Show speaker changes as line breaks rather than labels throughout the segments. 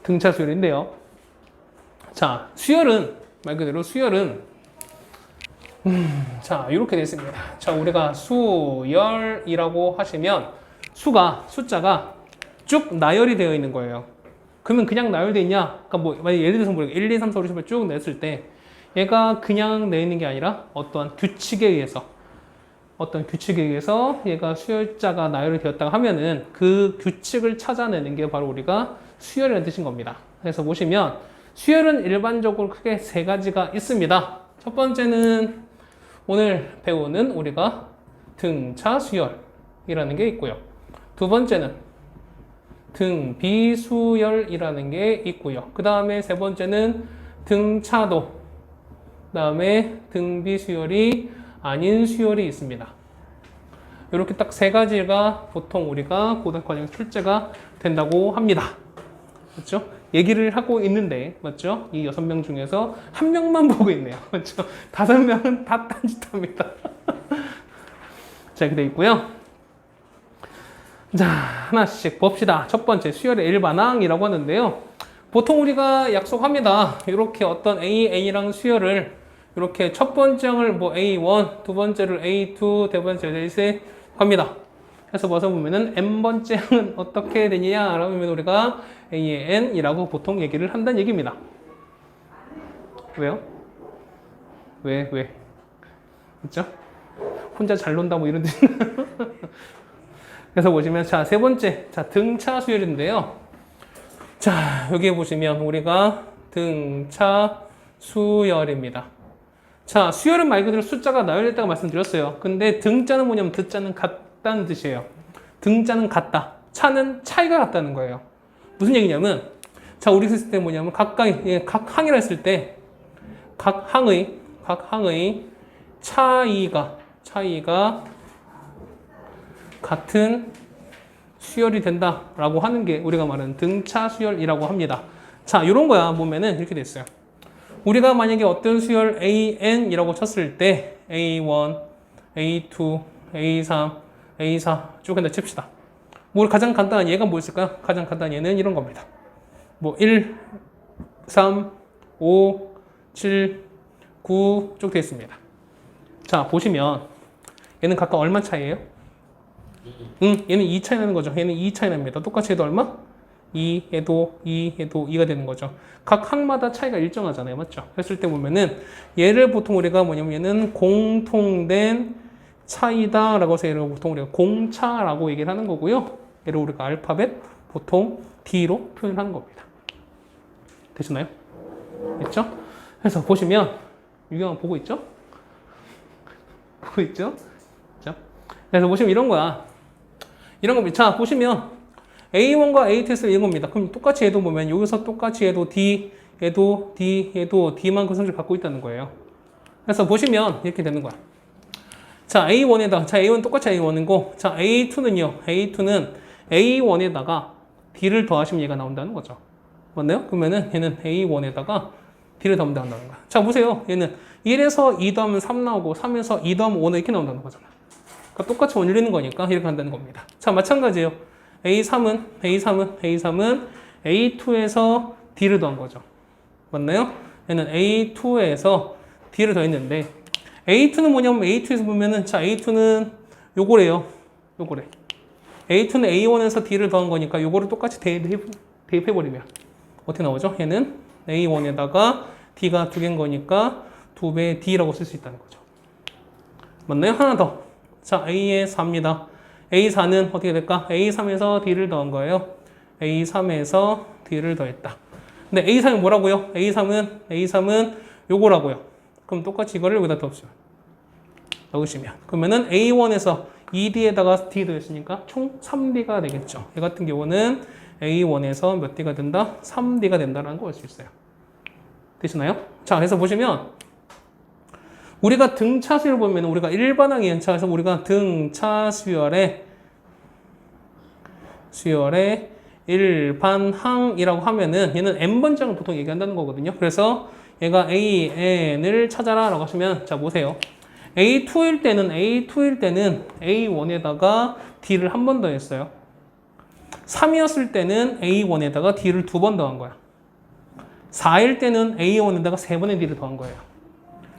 등차 수열인데요. 자, 수열은 말 그대로 수열은 자, 이렇게 됐습니다. 자, 우리가 수열이라고 하시면 숫자가 쭉 나열이 되어 있는 거예요. 그러면 그냥 나열되어 있냐? 그러니까 뭐 만약 예를 들어서 우리가 1, 2, 3, 4, 5, 6, 7 쭉 냈을 때 얘가 그냥 내 있는 게 아니라 어떠한 규칙에 의해서 얘가 수열자가 나열이 되었다고 하면은 그 규칙을 찾아내는 게 바로 우리가 수열이라는 뜻인 겁니다. 그래서 보시면 수열은 일반적으로 크게 세 가지가 있습니다. 첫 번째는 오늘 배우는 우리가 등차 수열이라는 게 있고요. 두 번째는 등비수열이라는 게 있고요. 그 다음에 세 번째는 등차도, 그 다음에 등비수열이 아닌 수열이 있습니다. 이렇게 딱 세 가지가 보통 우리가 고등과정에서 출제가 된다고 합니다. 맞죠? 얘기를 하고 있는데, 맞죠? 이 6명 중에서 한 명만 보고 있네요. 맞죠? 5명은 다 딴짓합니다. 자, 이렇게 돼 있고요. 자, 하나씩 봅시다. 첫 번째, 수열의 일반항이라고 하는데요. 보통 우리가 약속합니다. 이렇게 어떤 A랑 수열을 이렇게 첫 번째를 뭐 A1, 두 번째를 A2, 세 번째를 A3 합니다. 그래서 벌써 보면은 N번째는 어떻게 되느냐라고 하면 우리가 A의 N이라고 보통 얘기를 한다는 얘기입니다. 왜요? 왜? 그렇죠? 혼자 잘 논다 뭐 이런 뜻. 그래서 보시면 자, 세 번째. 자, 등차 수열인데요. 자, 여기에 보시면 우리가 등차 수열입니다. 자, 수열은 말 그대로 숫자가 나열됐다고 말씀드렸어요. 근데 등자는 뭐냐면 등자는 같다는 뜻이에요. 등자는 같다. 차는 차이가 같다는 거예요. 무슨 얘기냐면 자, 우리 했을 때 뭐냐면 각 항이라 했을 때 각 항의 차이가 같은 수열이 된다라고 하는 게 우리가 말하는 등차 수열이라고 합니다. 자, 이런 거야 보면은 이렇게 됐어요. 우리가 만약에 어떤 수열 AN이라고 쳤을 때 A1, A2, A3, A4 쭉 한다 칩시다. 뭐 가장 간단한 얘가 뭐 있을까요? 가장 간단한 얘는 이런 겁니다. 뭐 1, 3, 5, 7, 9 쭉 되어 있습니다. 자, 보시면 얘는 각각 얼마 차이예요? 얘는 2 차이 나는 거죠. 얘는 2 차이 납니다. 똑같이 해도 얼마? 2, 얘도 2가 되는 거죠. 각 항마다 차이가 일정하잖아요. 맞죠? 그랬을 때 보면은 얘를 보통 우리가 뭐냐면 얘는 공통된 차이다 라고 해서 얘를 보통 우리가 공차라고 얘기를 하는 거고요. 얘를 우리가 알파벳 보통 D로 표현하는 겁니다. 되시나요? 됐죠? 그래서 보시면 유경아 보고 있죠? 보고 있죠? 그렇죠? 그래서 보시면 이런 거야. 이런 겁니다. 자, 보시면 A1과 A2를 읽은 겁니다. 그럼 똑같이 얘도 보면 여기서 똑같이 얘도 D, 얘도 D만큼 성질을 갖고 있다는 거예요. 그래서 보시면 이렇게 되는 거야. 자, A1에다 자, A1 똑같이 A1이고 자, A2는요. A2는 A1에다가 D를 더하시면 얘가 나온다는 거죠. 맞나요? 그러면은 얘는 A1에다가 D를 더하면 나온다는 거야. 자, 보세요. 얘는 1에서 2 더하면 3 나오고 3에서 2 더하면 5 이렇게 나온다는 거잖아. 그러니까 똑같이 원리는 거니까 이렇게 한다는 겁니다. 자, 마찬가지예요. A3은 A2에서 D를 더한 거죠. 맞나요? 얘는 A2에서 D를 더했는데 A2는 뭐냐면 A2에서 보면은 자, A2는 요거래요. 요거래. A2는 A1에서 D를 더한 거니까 요거를 똑같이 대입해버리면 어떻게 나오죠? 얘는 A1에다가 D가 2개인 거니까 2배 D라고 쓸 수 있다는 거죠. 맞나요? 하나 더. 자, A의 4입니다. A4는 어떻게 될까? A3에서 D를 더한 거예요. A3에서 D를 더했다. 근데 A3은 뭐라고요? A3은 요거라고요. 그럼 똑같이 이거를 여기다 넣으시면. 그러면은 A1에서 2D에다가 D 더했으니까 총 3D가 되겠죠. 이 같은 경우는 A1에서 몇 D가 된다? 3D가 된다라는 걸 알 수 있어요. 되시나요? 자, 그래서 보시면 우리가 등차 수열 보면 우리가 일반항이 연차에서 우리가 등차 수열의 일반항이라고 하면은 얘는 N번장을 보통 얘기한다는 거거든요. 그래서 얘가 AN을 찾아라 라고 하시면 자, 보세요. A2일 때는 A1에다가 D를 한 번 더 했어요. 3이었을 때는 A1에다가 D를 2번 더한 거야. 4일 때는 A1에다가 3번의 D를 더한 거예요.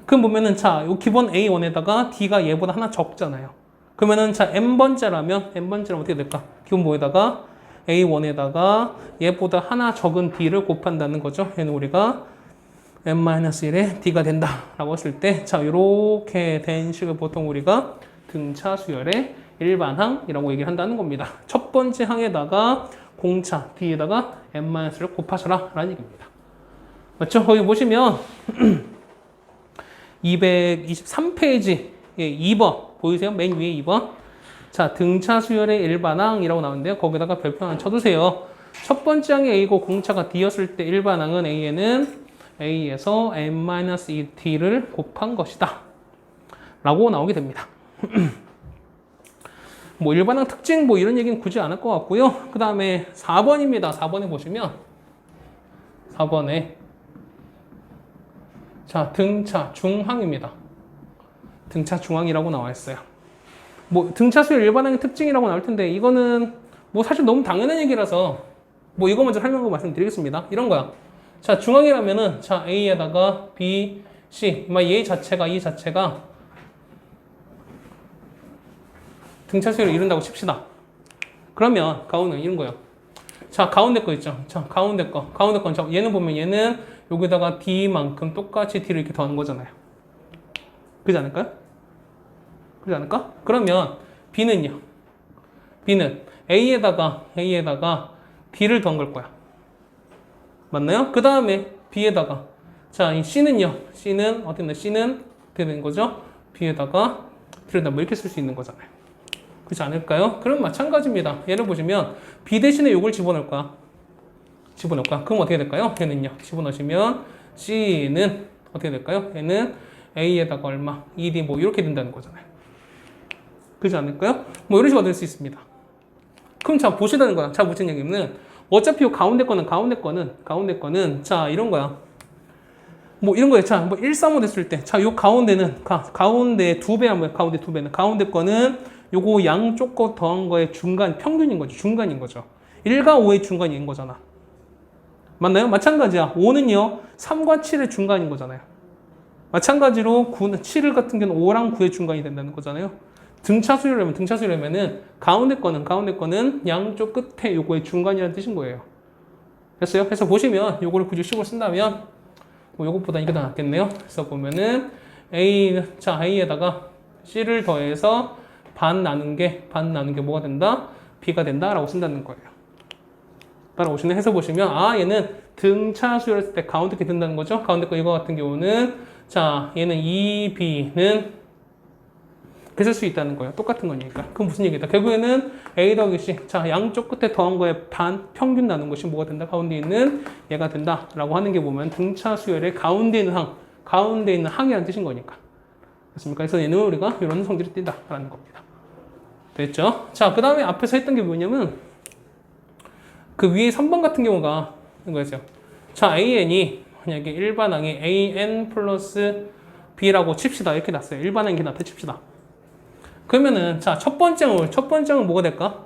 그럼 보면은 자, 요 기본 A1에다가 D가 얘보다 하나 적잖아요. 그러면은 자, N번째라면 어떻게 될까? 기본 뭐에다가 A1에다가 얘보다 하나 적은 D를 곱한다는 거죠. 얘는 우리가 N-1의 D가 된다라고 했을 때, 자, 이렇게 된 식을 보통 우리가 등차 수열의 일반항이라고 얘기를 한다는 겁니다. 첫 번째 항에다가 공차 D에다가 N-를 곱하셔라 라는 얘기입니다. 맞죠? 거기 보시면 223페이지 2번 보이세요? 맨 위에 2번. 자, 등차 수열의 일반항이라고 나오는데요. 거기다가 별표 하나 쳐두세요. 첫 번째 항이 A고 공차가 D였을 때 일반항은 A에는 A에서 N-2T를 곱한 것이다 라고 나오게 됩니다. 뭐 일반항 특징 뭐 이런 얘기는 굳이 안 할 것 같고요. 그 다음에 4번입니다. 4번에 보시면 4번에 자, 등차 중항입니다. 등차 중항이라고 나와 있어요. 뭐 등차 수열 일반항의 특징이라고 나올 텐데 이거는 뭐 사실 너무 당연한 얘기라서 뭐 이거 먼저 설명하고 말씀드리겠습니다. 이런 거야. 자, 중항이라면은 자, A에다가 B, C, 이 자체가 등차 수열을 이룬다고 칩시다. 그러면 가운데는 이런 거예요. 자, 가운데 거 있죠. 자, 가운데 거. 얘는 보면 얘는 여기다가 D만큼 똑같이 D를 이렇게 더하는 거잖아요. 그렇지 않을까요? 그렇지 않을까? 그러면 B는요. B는 A에다가 D를 더한 걸 거야. 맞나요? 그 다음에 B에다가 자, 이 C는요. C는 어떻게 되는 거죠? B에다가 D를 뭐 이렇게 쓸 수 있는 거잖아요. 그렇지 않을까요? 그럼 마찬가지입니다. 얘를 보시면 B 대신에 요걸 집어넣을 거야. 그럼 어떻게 될까요? 얘는요. 집어넣으시면 C는 어떻게 될까요? 얘는 A에다가 얼마? 2D 뭐 이렇게 된다는 거잖아요. 그렇지 않을까요? 뭐 이런 식으로 될 수 있습니다. 그럼 자, 보시다는 거야. 자, 무슨 얘기냐면 어차피 요 가운데 거는 자, 이런 거야. 뭐 이런 거예요. 자, 뭐 1, 3, 5 됐을 때 자, 요 가운데는 가운데 2배 하면 가운데 2배는 가운데 거는 요거 양쪽 거 더한 거의 평균인 거죠. 중간인 거죠. 1과 5의 중간인 거잖아. 맞나요? 마찬가지야. 5는요. 3과 7의 중간인 거잖아요. 마찬가지로 7 같은 경우는 5랑 9의 중간이 된다는 거잖아요. 등차 수열이라면은 가운데 거는 양쪽 끝에 요거의 중간이라는 뜻인 거예요. 됐어요? 그래서 보시면 요거를 굳이 식으로 쓴다면 뭐 요것보다 이게 더 낫겠네요. 그래서 보면은 A에다가 C를 더해서 반 나눈 게 뭐가 된다? B가 된다라고 쓴다는 거예요. 따라오시면 해서 보시면 얘는 등차 수열했을 때 가운데 게 된다는 거죠. 가운데 거 이거 같은 경우는 자, 얘는 2B는 이렇게 쓸 수 있다는 거예요. 똑같은 거니까. 그럼 무슨 얘기다? 결국에는 A 더하기 C. 자, 양쪽 끝에 더한 거에 평균 나눈 것이 뭐가 된다? 가운데 있는 얘가 된다라고 하는 게 보면 등차 수열의 가운데 있는 항이라는 뜻인 거니까. 됐습니까? 그래서 얘는 우리가 이런 성질이 띈다라는 겁니다. 됐죠? 자, 그 다음에 앞에서 했던 게 뭐냐면 그 위에 3번 같은 경우가 이거였어요. 자, AN이 만약에 일반항이 AN 플러스 B라고 칩시다. 이렇게 났어요. 일반항이 이렇게 나타 칩시다. 그러면은 자, 첫 번째 항은 뭐가 될까?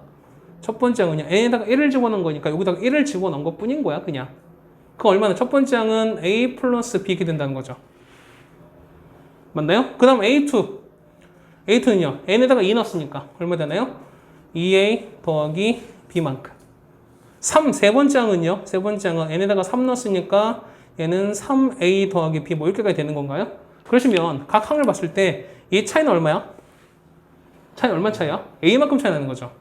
첫 번째 항은요. N에다가 1을 집어넣은 거니까 여기다가 1을 집어넣은 것 뿐인 거야, 그냥. 그 얼마나 첫 번째 항은 A 플러스 B 이렇게 된다는 거죠. 맞나요? 그 다음 A2는요. N에다가 2 넣었으니까 얼마 되나요? 2A 더하기 B만큼. 세 번째 항은 N에다가 3 넣었으니까 얘는 3A 더하기 B 뭐 이렇게까지 되는 건가요? 그러시면 각 항을 봤을 때 이 차이는 얼마야? 차이는 얼마 차이야? A만큼 차이 나는 거죠.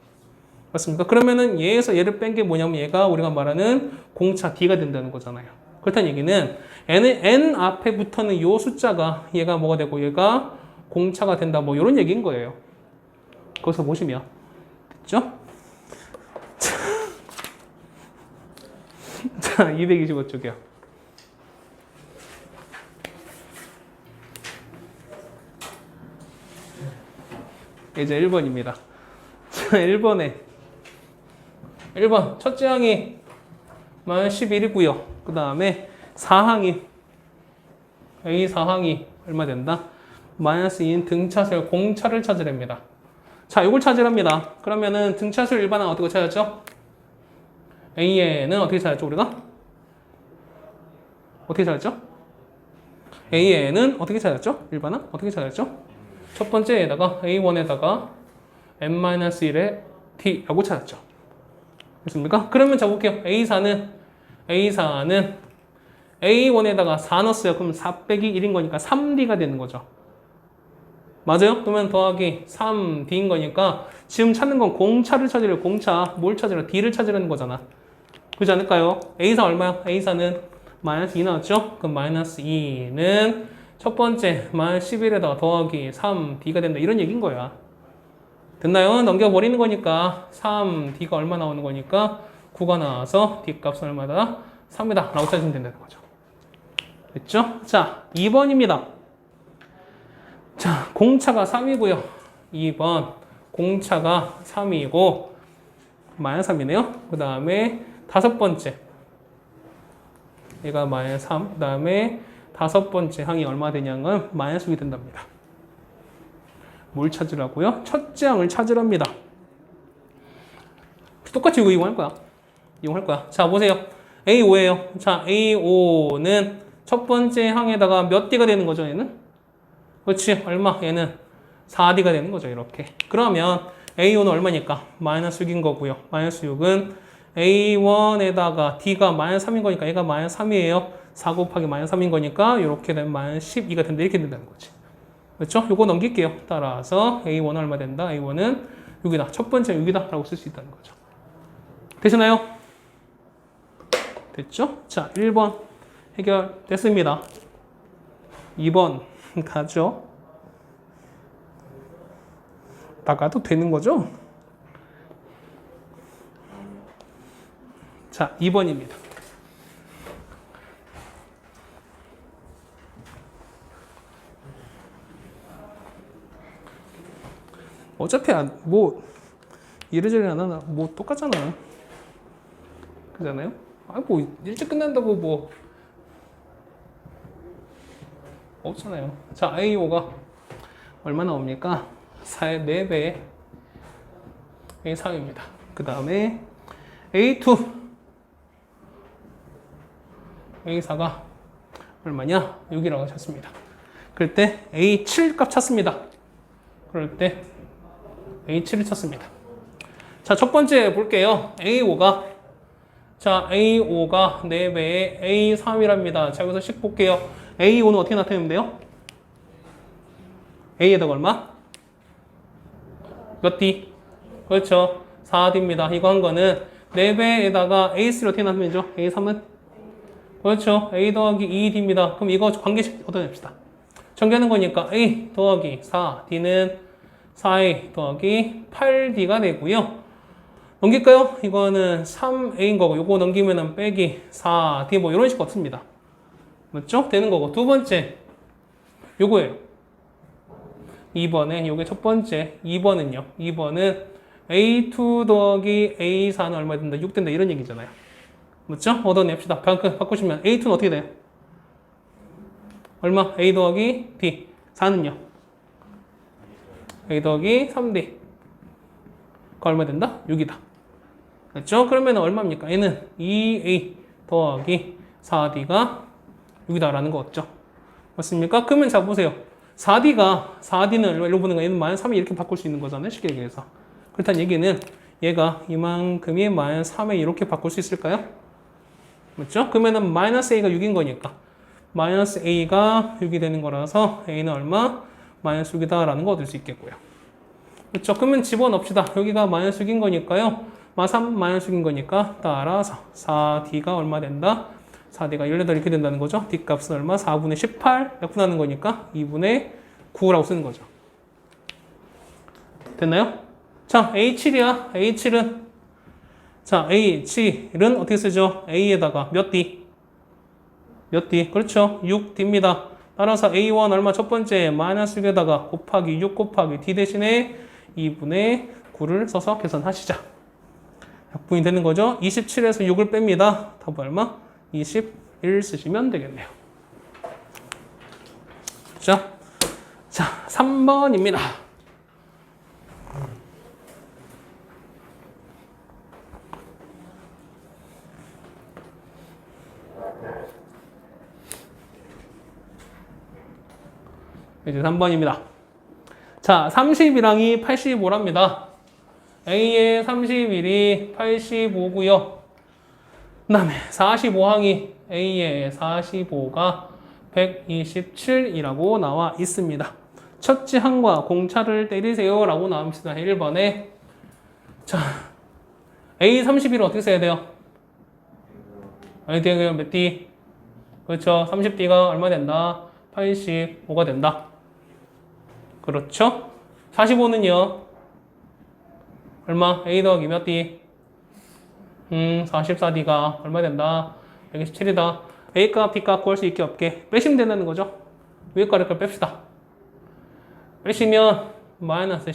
맞습니까? 그러면은 얘에서 얘를 뺀 게 뭐냐면 얘가 우리가 말하는 공차 D가 된다는 거잖아요. 그렇다는 얘기는 N 앞에 붙어는 요 숫자가 얘가 뭐가 되고 얘가 공차가 된다 뭐 이런 얘기인 거예요. 거기서 보시면 됐죠? 자, 225쪽이요. 이제 1번입니다. 자, 1번 첫째 항이 11이고요. 그 다음에 4항이 A 4항이 얼마 된다? -2인 등차수열 공차를 찾으랍니다. 자, 이걸 찾으랍니다. 그러면은 등차수열 일반항 어떻게 찾았죠? AN은 어떻게 찾았죠, 우리가? 어떻게 찾았죠? AN은 어떻게 찾았죠? 일반은 어떻게 찾았죠? 첫 번째에다가 A1에다가 n-1의 t라고 찾았죠. 됐습니까? 그러면 적을게요. A4는 A1에다가 4 넣었어요. 그럼 4 빼기 1인 거니까 3D가 되는 거죠. 맞아요? 그러면 더하기 3D인 거니까 지금 찾는 건 공차를 찾으려 공차. 뭘 찾으려? D를 찾으려는 거잖아. 그렇지 않을까요? A4 얼마야? A4는 마이너스 2 나왔죠? 그럼 마이너스 2는 첫 번째 마이너스 11에다가 더하기 3D가 된다. 이런 얘기인 거야. 됐나요? 넘겨버리는 거니까 3D가 얼마 나오는 거니까 9가 나와서 D 값은 얼마다? 3이다. 라고 찾으면 된다는 거죠. 됐죠? 자, 2번입니다. 자, 공차가 3이고요. 2번 공차가 3이고 마이너스 3이네요. 그 다음에 다섯 번째 얘가 마이너스 3. 그 다음에 다섯 번째 항이 얼마 되냐면 마이너스 6이 된답니다. 뭘 찾으라고요? 첫째 항을 찾으랍니다. 똑같이 이거 이용할 거야. 이용할 거야. 자, 보세요. A5예요. 자, A5는 첫 번째 항에다가 몇 D가 되는 거죠, 얘는? 그렇지. 얼마? 얘는 4D가 되는 거죠, 이렇게. 그러면 A5는 얼마니까? 마이너스 6인 거고요. 마이너스 6은 A1에다가 D가 마이너스 3인 거니까 얘가 마이너스 3이에요. 4 곱하기 마이너스 3인 거니까 이렇게 되면 마이너스 12가 된다. 이렇게 된다는 거지. 그렇죠? 요거 넘길게요. 따라서 A1은 얼마 된다? A1은 6이다. 첫 번째 6이다. 라고 쓸 수 있다는 거죠. 되시나요? 됐죠? 자, 1번 해결됐습니다. 2번 가죠. 나가도 되는 거죠? 자, 2번입니다. 어차피 뭐 이래저래 안 하나 뭐 똑같잖아요. 그잖아요? 뭐 일찍 끝난다고 뭐 없잖아요. 자, A5가 얼마 나옵니까? 4의 4배 A3입니다. 그 다음에 A2 A4가 얼마냐? 6이라고 찾습니다. 그럴 때 A7 값 찾습니다. 그럴 때 A7을 찾습니다. 자, 첫 번째 볼게요. A5가 4배의 A3이랍니다. 자, 여기서 식 볼게요. A5는 어떻게 나타내면 돼요? A에다가 얼마? 몇 D? 그렇죠. 4D입니다. 이거 한 거는 4배에다가 A3를 어떻게 나타내면 되죠? A3은? 그렇죠. A 더하기 2D입니다. 그럼 이거 관계식 얻어냅시다. 전개하는 거니까 A 더하기 4D는 4A 더하기 8D가 되고요. 넘길까요? 이거는 3A인 거고 요거 넘기면은 빼기 4D 뭐 이런 식 없습니다. 맞죠? 되는 거고. 두 번째 요거예요. 2번에 요게 첫 번째. 2번은요. 2번은 A2 더하기 A4는 얼마 된다? 6 된다. 이런 얘기잖아요. 맞죠? 얻어냅시다. 바꾸시면 A2는 어떻게 돼요? 얼마? A 더하기 D. 4는요? A 더하기 3D. 그 얼마 된다? 6이다. 그렇죠? 그러면 얼마입니까? 얘는 2A 더하기 4D가 6이다라는 거 없죠? 맞습니까? 그러면 자 보세요. 4D는 일로 보는 거 얘는 마이너스 3에 이렇게 바꿀 수 있는 거잖아요. 쉽게 얘기해서. 그렇다는 얘기는 얘가 이만큼이 마이너스 3에 이렇게 바꿀 수 있을까요? 맞죠? 그러면은 마이너스 A가 6인 거니까 마이너스 A가 6이 되는 거라서 A는 얼마? 마이너스 6이다 라는 거 얻을 수 있겠고요. 그렇죠? 그러면 집어넣읍시다. 여기가 마이너스 6인 거니까요. 3 마이너스 6인 거니까 따라서 4D가 얼마 된다? 4D가 18 이렇게 된다는 거죠. D 값은 얼마? 4분의 18 약분하는 거니까 2분의 9라고 쓰는 거죠. 됐나요? 자, A7이야. A7은 자, A7은 어떻게 쓰죠? A에다가 몇 D? 몇 D? 그렇죠. 6D입니다. 따라서 A1 얼마? 첫 번째 마이너스 6에다가 곱하기 6 곱하기 D 대신에 2분의 9를 써서 계산하시자. 약분이 되는 거죠. 27에서 6을 뺍니다. 답은 얼마? 21 쓰시면 되겠네요. 자, 3번입니다. 이제 3번입니다. 자, 30이랑이 85랍니다. A의 31이 85고요. 그 다음에 45항이 A의 45가 127이라고 나와 있습니다. 첫째 항과 공차를 때리세요 라고 나옵니다. 1번에. 자, A 31을 어떻게 써야 돼요? 어디에 몇 D? 그렇죠. 30D가 얼마 된다? 85가 된다. 그렇죠. 45는요? 얼마? A 더하기 몇 D? 44D가 얼마 된다? 127이다. A값, B값 구할 수 있게 없게 빼시면 된다는 거죠. 위에 거 아래 걸 뺍시다. 빼시면 마이너스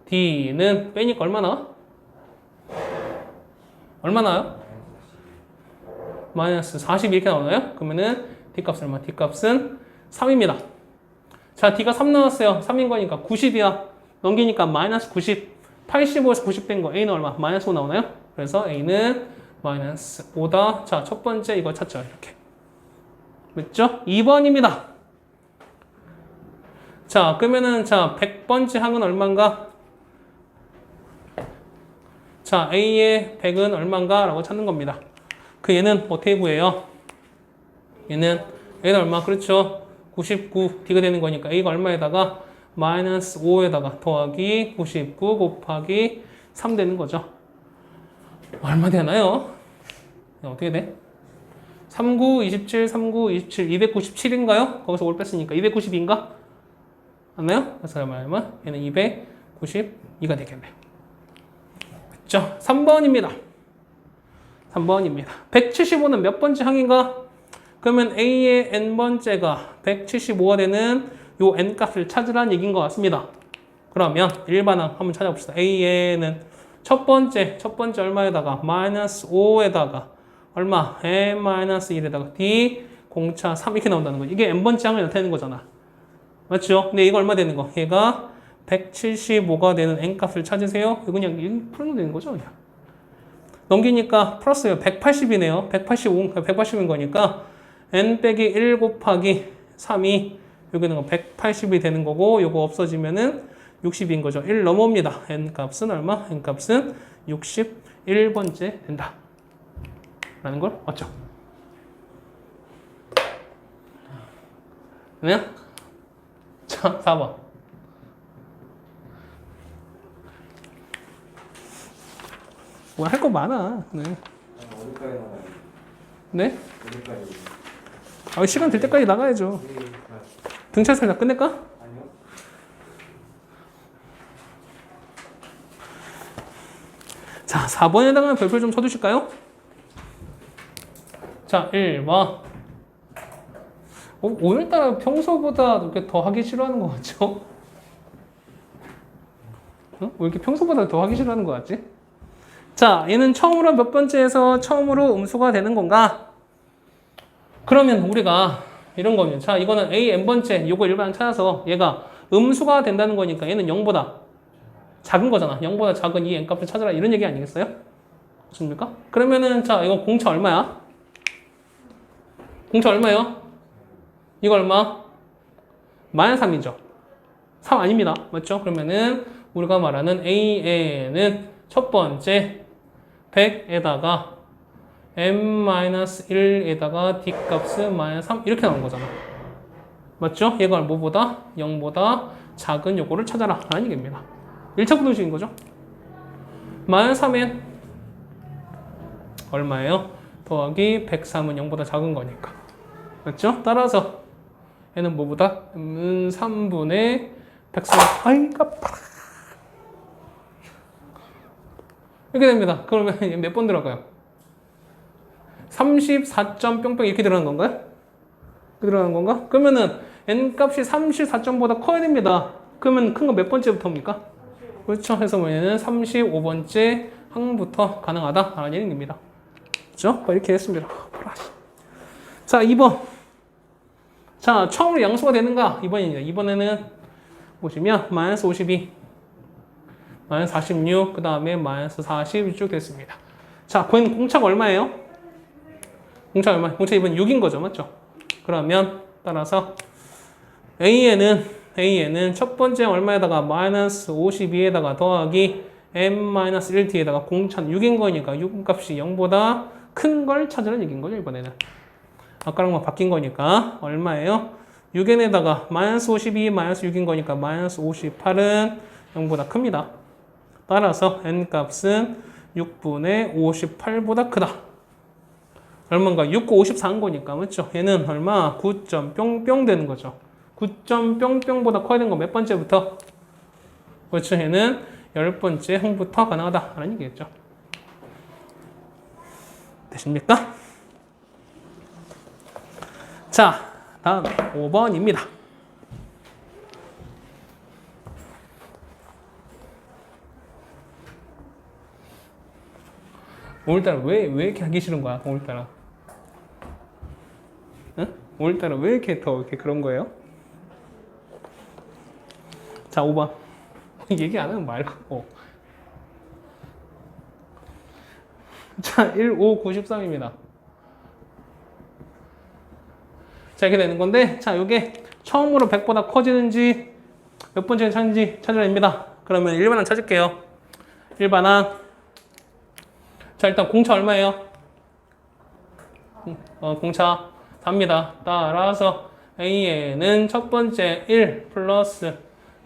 14D는 빼니까 얼마나? 얼마나요? 마이너스 40 이렇게 나오나요? 그러면은 D값은 얼마? D값은 3입니다. 자, D가 3 나왔어요. 3인 거니까 90이야. 넘기니까 마이너스 90. 85에서 90 된 거 A는 얼마? 마이너스 5 나오나요? 그래서 A는 마이너스 5다. 자, 첫 번째 이거 찾죠. 이렇게. 맞죠? 2번입니다. 자, 그러면은 자, 100번째 항은 얼마인가? 자, A의 100은 얼마인가? 라고 찾는 겁니다. 그 얘는 어떻게 구해요? 얘는 얼마? 그렇죠. 99 D가 되는 거니까 A가 얼마에다가 마이너스 5에다가 더하기 99 곱하기 3 되는 거죠. 얼마 되나요? 어떻게 돼? 39, 27, 39, 27, 297인가요? 거기서 5를 뺐으니까 290인가? 맞나요? 그래서 얼마냐면 얘는 292가 되겠네요. 그렇죠? 3번입니다. 3번입니다. 175는 몇 번째 항인가? 그러면 A의 n번째가 175가 되는 요 n값을 찾으라는 얘기인 것 같습니다. 그러면 일반항 한번 찾아봅시다. A에는 첫 번째 얼마에다가 마이너스 5에다가 얼마? n-1에다가 d 공차 3 이렇게 나온다는 거죠. 이게 n번째 항을 나타내는 거잖아. 맞죠? 근데 이거 얼마 되는 거? 얘가 175가 되는 n값을 찾으세요. 이거 그냥 풀면 되는 거죠, 그냥. 넘기니까 플러스요. 180이네요. 180인 거니까 n 빼기 1 곱하기 3이 여기는 180이 되는 거고 요거 없어지면은 60인 거죠. 1 넘어옵니다. n 값은 얼마? n 값은 61번째 된다. 라는 걸 맞죠? 네? 자, 4번. 뭐 할 거 많아. 네.
어디까지 나가요?
네?
어디까지?
아, 시간 될 때까지 나가야죠. 등차설 다 끝낼까?
아니요.
자, 4번에다가 별표 좀 쳐두실까요? 자, 1번. 오늘따라 평소보다 이렇게 더 하기 싫어하는 것 같죠? 왜 이렇게 평소보다 더 하기 싫어하는 것 같지? 자, 얘는 처음으로 몇 번째에서 처음으로 음수가 되는 건가? 그러면 우리가 이런 거면, 자, 이거는 A n번째, 요거 일반 찾아서 얘가 음수가 된다는 거니까 얘는 0보다 작은 거잖아. 0보다 작은 이 n값을 찾아라. 이런 얘기 아니겠어요? 맞습니까? 그러면은, 자, 이거 공차 얼마야? 공차 얼마예요? 이거 얼마? 마이너스 3이죠. 3 아닙니다. 맞죠? 그러면은 우리가 말하는 A에는 첫 번째 100에다가 m-1에다가 d값은 마이너스 3 이렇게 나오는 거잖아. 맞죠? 얘가 뭐보다? 0보다 작은 요거를 찾아라 라는 얘기입니다. 1차 부등식인 거죠. 마이너스 3엔 얼마예요? 더하기 103은 0보다 작은 거니까. 맞죠? 따라서 얘는 뭐보다? 3분의 103. 아이, 깜빡. 이렇게 됩니다. 그러면 몇 번 들어가요? 34점 뿅뿅 이렇게 들어가는 건가요? 이렇게 들어가는 건가? 그러면은 n값이 34점보다 커야 됩니다. 그러면 큰 거 몇 번째부터입니까? 그렇죠. 그래서 얘는 35번째 항부터 가능하다라는 얘기입니다. 그렇죠? 이렇게 했습니다. 자, 2번. 자, 처음으로 양수가 되는가? 2번입니다. 이번에는 보시면 마이너스 52, 마이너스 46, 그 다음에 마이너스 40 쭉 됐습니다. 자, 공차가 얼마예요? 공차 얼마? 공차 이번 6인 거죠. 맞죠? 그러면 따라서 A에는 첫 번째 얼마에다가 마이너스 52에다가 더하기 n-1t에다가 공차는 6인 거니까 6 값이 0보다 큰 걸 찾으라는 얘기인 거죠, 이번에는. 아까랑 바뀐 거니까 얼마예요? 6n에다가 마이너스 52 마이너스 6인 거니까 마이너스 58은 0보다 큽니다. 따라서 n 값은 6분의 58보다 크다. 얼마인가? 6, 9, 54인 거니까, 맞죠? 얘는 얼마? 9.뿅뿅 되는 거죠. 9.뿅뿅보다 커야 되는 거 몇 번째부터? 그렇죠? 얘는 10번째 항부터 가능하다. 라는 얘기겠죠. 되십니까? 자, 다음 5번입니다. 오늘따라 왜 이렇게 하기 싫은 거야? 오늘따라. 응? 오늘따라 왜 이렇게 더 이렇게 그런 거예요? 자, 5번. 얘기 안 하면 말고. 자, 1, 5, 93입니다. 자, 이렇게 되는 건데, 자, 요게 처음으로 100보다 커지는지 몇 번째 찾는지 찾아냅니다. 그러면 1반항 찾을게요. 1반항. 자, 일단 공차 얼마예요? 공차 4입니다. 따라서 A에는 첫 번째 1 플러스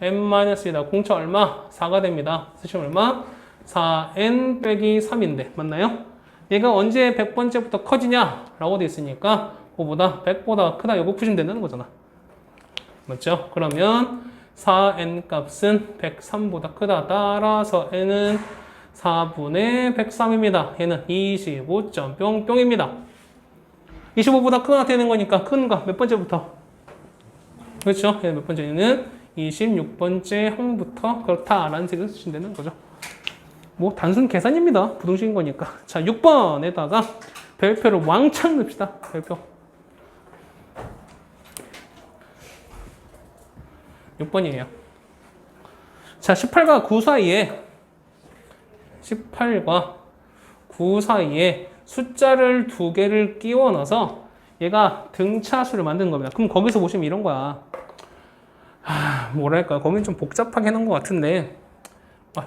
n-1다. 공차 얼마? 4가 됩니다. 쓰시면 얼마? 4n 빼기 3인데 맞나요? 얘가 언제 100번째부터 커지냐? 라고 돼 있으니까 그거보다 100보다 크다. 이거 푸시면 된다는 거잖아. 맞죠? 그러면 4n 값은 103보다 크다. 따라서 n은 4분의 103입니다. 얘는 25.뿅뿅입니다. 25보다 크거나 되는 거니까 큰 거 몇 번째부터? 그렇죠? 얘는 몇 번째는 26번째 항부터 그렇다라는 식으로 쓰시면 되는 거죠. 뭐 단순 계산입니다. 부등식인 거니까. 자, 6번에다가 별표를 왕창 넣읍시다. 별표. 6번이에요. 자, 18과 9 사이에 18과 9 사이에 숫자를 두 개를 끼워 넣어서 얘가 등차수를 만드는 겁니다. 그럼 거기서 보시면 이런 거야. 뭐랄까, 거긴 좀 복잡하게 해놓은 것 같은데,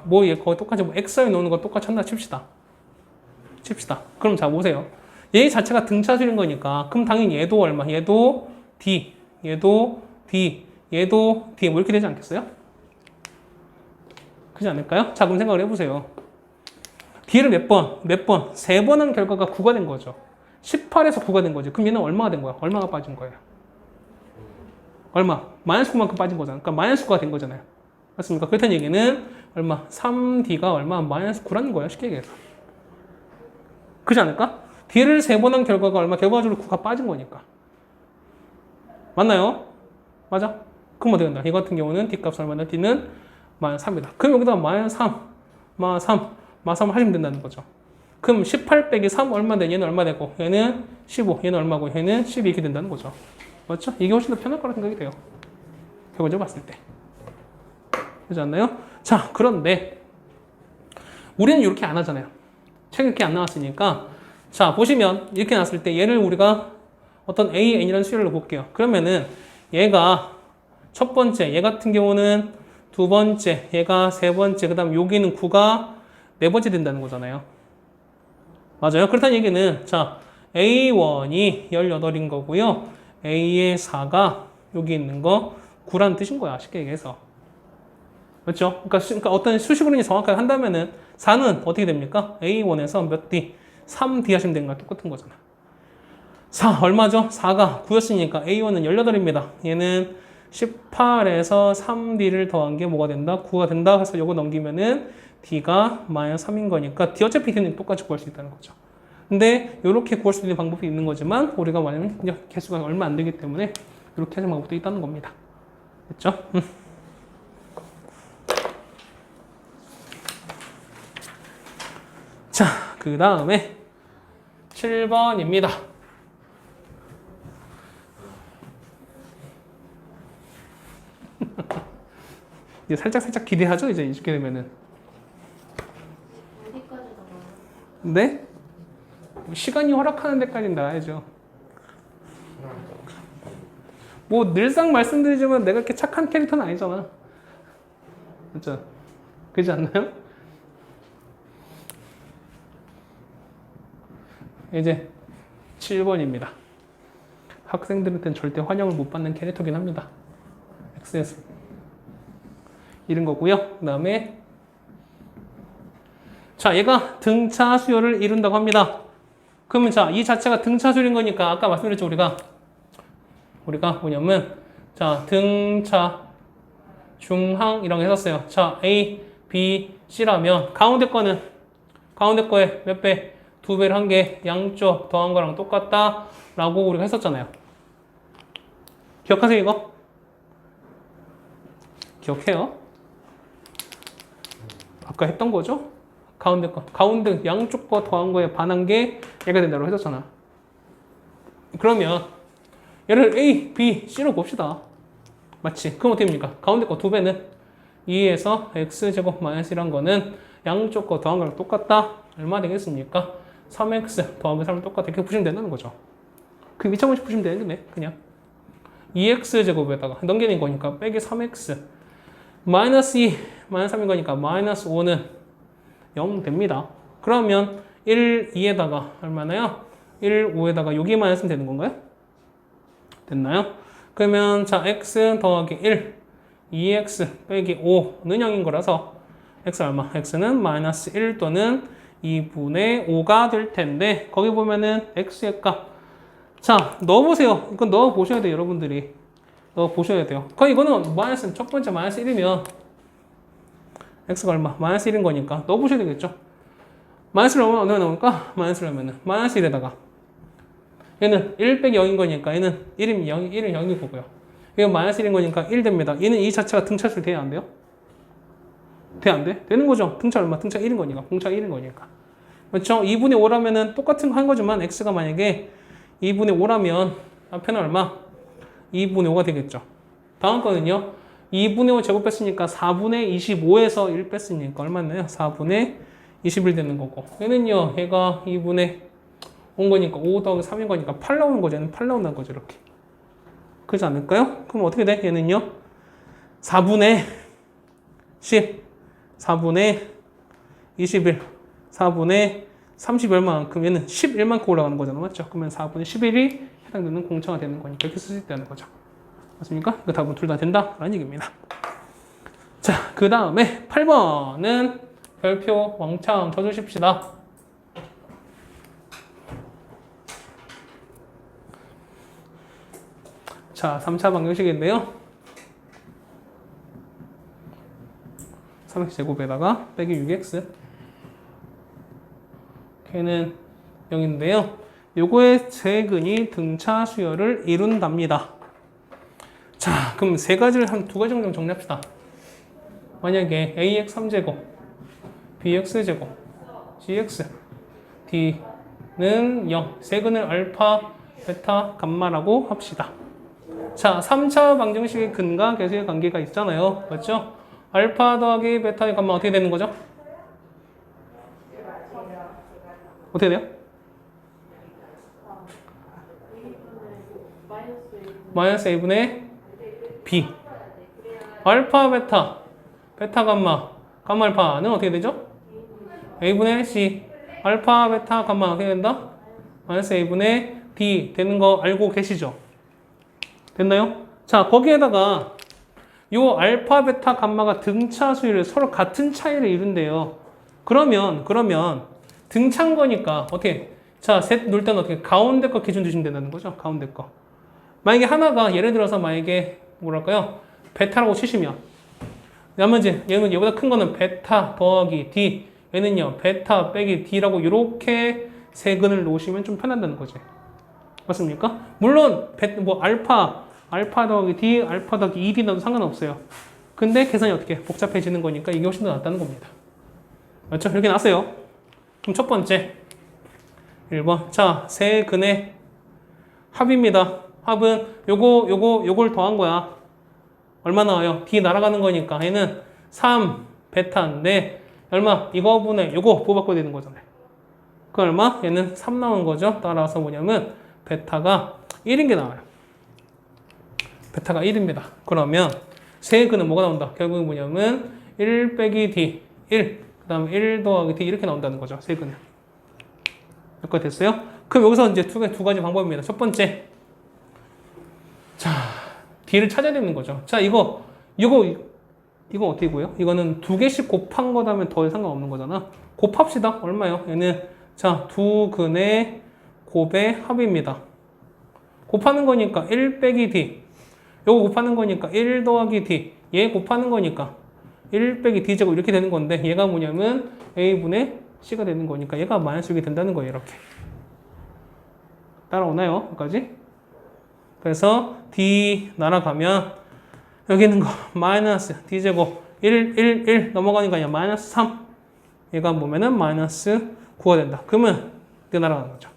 뭐 얘 거기 똑같이 뭐 x에 넣는 거 똑같이 한다 칩시다. 그럼 자 보세요. 얘 자체가 등차수인 거니까, 그럼 당연히 얘도 얼마? 얘도 d, 얘도 d, 얘도 d 뭐 이렇게 되지 않겠어요? 그렇지 않을까요? 자, 그럼 생각을 해보세요. d를 몇 번? 3번 한 결과가 9가 된 거죠. 18에서 9가 된 거죠. 그럼 얘는 얼마가 된 거야? 얼마가 빠진 거예요? 얼마? 마이너스 9만큼 빠진 거잖아. 그러니까 마이너스 9가 된 거잖아요. 맞습니까? 그렇다는 얘기는 얼마? 3d가 얼마? 마이너스 9라는 거예요. 쉽게 얘기해서. 그렇지 않을까? d를 3번 한 결과가 얼마? 결과적으로 9가 빠진 거니까. 맞나요? 맞아? 그럼 어떻게 된다? 이 같은 경우는 d 값 얼마나? d는 마이너스 3이다. 그럼 여기다 마이너스 3 하시면 된다는 거죠. 그럼 18 빼기 3 얼마 돼? 얘는 얼마 되고 얘는 15, 얘는 얼마고 얘는 12 이렇게 된다는 거죠. 맞죠? 이게 훨씬 더 편할 거라 생각이 돼요. 결과적으로 봤을 때. 그렇지 않나요? 자, 그런데 우리는 이렇게 안 하잖아요. 책 이렇게 안 나왔으니까 자, 보시면 이렇게 나왔을 때 얘를 우리가 어떤 AN이라는 수열로 볼게요. 그러면은 얘가 첫 번째, 얘 같은 경우는 두 번째, 얘가 세 번째, 그 다음 여기는 9가 네 번째 된다는 거잖아요. 맞아요? 그렇다는 얘기는 자, A1이 18인 거고요. A의 4가 여기 있는 거 9라는 뜻인 거야. 쉽게 얘기해서. 그렇죠? 그러니까 어떤 수식으로 정확하게 한다면은 4는 어떻게 됩니까? A1에서 몇 D? 3D 하시면 되는 거랑 똑같은 거잖아. 4 얼마죠? 4가 9였으니까 A1은 18입니다. 얘는 18에서 3D를 더한 게 뭐가 된다? 9가 된다 해서 요거 넘기면은 D가 마이너스 3인 거니까 D 어차피 D는 똑같이 구할 수 있다는 거죠. 근데 이렇게 구할 수 있는 방법이 있는 거지만 우리가 만약에 개수가 얼마 안 되기 때문에 이렇게 하는 방법도 있다는 겁니다. 됐죠? 자, 그 다음에 7번입니다. 이제 살짝 기대하죠? 이제 이렇게 되면은.
어디까지 나가요?
네? 시간이 허락하는 데까지는 나야죠. 뭐 늘상 말씀드리지만 내가 이렇게 착한 캐릭터는 아니잖아. 그렇죠? 그렇지 않나요? 이제 7번입니다. 학생들한테는 절대 환영을 못 받는 캐릭터긴 합니다. XS 이런 거고요. 그 다음에 자, 얘가 등차 수열을 이룬다고 합니다. 그러면 자, 이 자체가 등차 수열인 거니까 아까 말씀드렸죠, 우리가 뭐냐면 자, 등차 중항이라고 했었어요. 자, A, B, C라면 가운데 거에 몇 배? 2배를 한 게 양쪽 더한 거랑 똑같다 라고 우리가 했었잖아요. 기억하세요, 이거? 기억해요? 아까 했던 거죠? 가운데 양쪽 거 더한 거에 반한 게 얘가 된다고 했었잖아. 그러면 얘를 A, B, C로 봅시다. 맞지? 그럼 어떻게 됩니까? 가운데 거 2배는 2에서 x제곱 마이너스 1한 거는 양쪽 거 더한 거랑 똑같다. 얼마 되겠습니까? 3x 더하기 3은 똑같아. 이렇게 보시면 된다는 거죠. 그 미처분식 보시면 되는데 그냥 2x제곱에다가 넘기는 거니까 빼기 3x 마이너스 2 마이너스 3인 거니까 마이너스 5는 0 됩니다. 그러면 1, 2에다가 얼마나요? 1, 5에다가 여기 마이너스는 되는 건가요? 됐나요? 그러면 자 x 더하기 1 2x 빼기 5는 0인 거라서 x 얼마? x는 마이너스 1 또는 2분의 5가 될 텐데 거기 보면은 x의 값 자 넣어보세요. 이건 넣어보셔야 돼요. 여러분들이 넣어보셔야 돼요. 이거는 마이너스 첫 번째 마이너스 1이면 x가 얼마? 마이너스 1인 거니까 넣어보셔야 되겠죠. 마이너스를 얼마 넣을까? 마이너스를 하면은 마이너스 1에다가 얘는 1 빼기 0인 거니까 얘는 1은 0이 고고요. 이건 마이너스 1인 거니까 1 됩니다. 얘는 이 자체가 등차수율 돼야 안 돼요? 돼 안 돼? 되는 거죠. 등차 얼마? 등차 1인 거니까. 공차 1인 거니까. 그렇죠? 2분의 5라면은 똑같은 거 한 거지만 x가 만약에 2분의 5라면 앞에는 얼마? 2분의 5가 되겠죠. 다음 거는요. 2분의 5 제곱 뺐으니까 4분의 25에서 1 뺐으니까 얼마나요? 4분의 21 되는 거고. 얘는요. 얘가 2분의 5인 거니까 5 더하기 3인 거니까 8 나오는 거죠. 얘는 8 나온다는 거죠. 이렇게. 그렇지 않을까요? 그럼 어떻게 돼? 얘는요. 4분의 10 4분의 21 4분의 30 얼마만큼 얘는 11만큼 올라가는 거잖아. 맞죠? 그러면 4분의 11이 해당되는 공차가 되는 거니까 이렇게 쓸 수 있다는 거죠. 맞습니까? 그 답은 둘 다 된다 라는 얘기입니다. 자, 그 다음에 8번은 별표 왕창 쳐주십시다. 자, 3차 방정식인데요. 3x 제곱에다가 빼기 6x 걔는 0인데요. 요거의 세근이 등차 수열을 이룬답니다. 자, 그럼 세 가지를 한 두 가지 정도 정리합시다. 만약에 ax 3제곱, bx 제곱, gx, d는 0, 세근을 알파, 베타, 감마라고 합시다. 자, 3차 방정식의 근과 계수의 관계가 있잖아요. 맞죠? 알파 더하기 베타의 감마 어떻게 되는 거죠? 어떻게 돼요? 마이너스 a분의 b 알파 베타 베타 감마 감마 알파는 어떻게 되죠? a분의 c 알파 베타 감마 어떻게 된다? 마이너스 a분의 d 되는 거 알고 계시죠? 됐나요? 자, 거기에다가 요 알파 베타 감마가 등차 수율을 서로 같은 차이를 이룬대요. 그러면 등차인 거니까 어떻게? 자, 셋 놓을 때는 어떻게? 가운데 거 기준 두시면 된다는 거죠. 가운데 거. 만약에 하나가 예를 들어서 만약에 뭐랄까요? 베타라고 치시면 나머지 얘는 얘보다 큰 거는 베타 더하기 d 얘는요 베타 빼기 d라고 이렇게 세근을 놓으시면 좀 편한다는 거지. 맞습니까? 물론 알파 더하기 d 알파 더하기 2d 나도 상관없어요. 근데 계산이 어떻게 복잡해지는 거니까 이게 훨씬 더 낫다는 겁니다. 맞죠? 이렇게 나왔어요. 그럼 첫 번째 1번 자 세근의 합입니다. 합은 요걸 더한 거야. 얼마 나와요? d 날아가는 거니까 얘는 3 베타인데 얼마? 이거분의 요거 부호바꿔야 되는 거잖아요. 그 얼마? 얘는 3 나오는 거죠. 따라서 뭐냐면 베타가 1인 게 나와요. 베타가 1입니다. 그러면 세근은 뭐가 나온다? 결국은 뭐냐면 1 빼기 D 1 그 다음에 1 더하기 D 이렇게 나온다는 거죠. 세근은. 여기까지 됐어요? 그럼 여기서 이제 두 가지 방법입니다. 첫 번째, 자 D를 찾아야 되는 거죠. 자 이거 어떻게 구해요? 이거는 두 개씩 곱한 거라면 더 상관없는 거잖아. 곱합시다. 얼마요? 얘는 자 두 근의 곱의 합입니다. 곱하는 거니까 1 빼기 D 요거 곱하는 거니까 1 더하기 D 얘 곱하는 거니까 1 빼기 D제곱 이렇게 되는 건데 얘가 뭐냐면 A분의 C가 되는 거니까 얘가 마이너스 6이 된다는 거예요. 이렇게 따라오나요? 여기까지? 그래서 D 날아가면 여기 있는 거 마이너스 D제곱 1 넘어가니까 그냥 마이너스 3 얘가 보면은 마이너스 9가 된다. 그러면 이게 날아가는 거죠.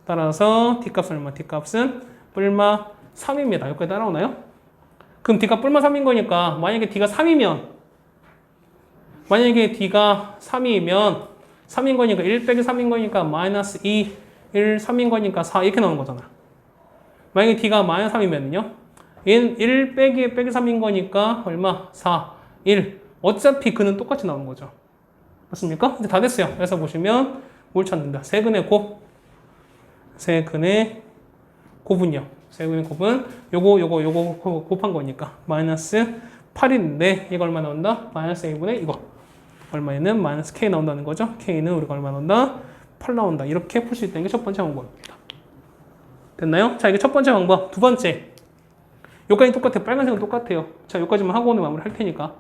따라서 D값은 얼마? D값은 뿔마 3입니다. 여기까지 따라오나요? 그럼 D가 뿔마 3인 거니까 만약에 D가 3이면 3인 거니까 1 빼기 3인 거니까 마이너스 2 1 3인 거니까 4 이렇게 나오는 거잖아. 만약에 D가 마이너스 3이면요 1 빼기 3인 거니까 얼마? 4 1 어차피 그는 똑같이 나오는 거죠. 맞습니까? 이제 다 됐어요. 그래서 보시면 뭘 찾는다? 세근의 곱. 세근의 곱은요. 세근의 곱은 요거 곱한 거니까 마이너스 8인데 이거 얼마 나온다? 마이너스 A분의 이거. 얼마에는 마이너스 K 나온다는 거죠. K는 우리가 얼마 나온다? 8 나온다. 이렇게 풀 수 있다는 게 첫 번째 방법입니다. 됐나요? 자, 이게 첫 번째 방법. 두 번째. 여기까지 똑같아요. 빨간색은 똑같아요. 자, 여기까지만 하고 오늘 마무리 할 테니까.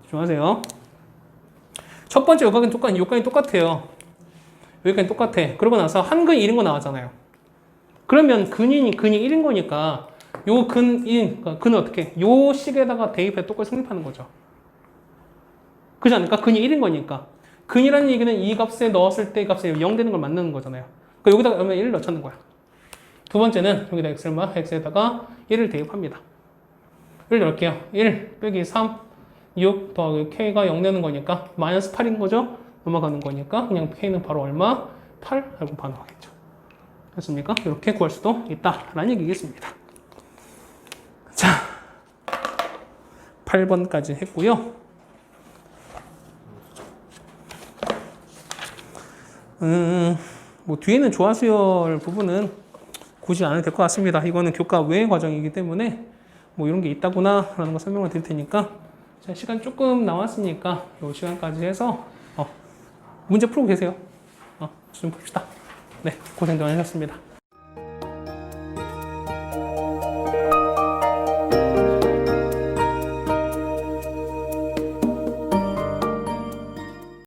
집중하세요. 첫 번째 여기까지 똑같아요. 여기까지 똑같아. 그러고 나서 한 근이 1인 거 나왔잖아요. 그러면 근이 1인 거니까 요 근은 어떻게? 요 식에다가 대입해 똑같이 성립하는 거죠. 그렇지 않을까? 근이 1인 거니까. 근이라는 얘기는 이 값에 넣었을 때 이 값에 0 되는 걸 만드는 거잖아요. 그러니까 여기다가 그러면 1을 넣자는 거야. 두 번째는 여기다 x에다가 1을 대입합니다. 1 넣을게요. 1 빼기 3, 6 더하기 k가 0 되는 거니까 마이너스 8인 거죠? 넘어가는 거니까 그냥 k는 바로 얼마? 8 알고 반응하겠죠. 됐습니까? 이렇게 구할 수도 있다라는 얘기겠습니다. 자, 8번까지 했고요. 뭐 뒤에는 조화수열 부분은 굳이 안 해도 될 것 같습니다. 이거는 교과 외의 과정이기 때문에 뭐 이런 게 있다구나 라는 거 설명을 드릴 테니까 자, 시간 조금 남았으니까 이 시간까지 해서 문제 풀고 계세요. 좀 봅시다. 네, 고생들 많으셨습니다.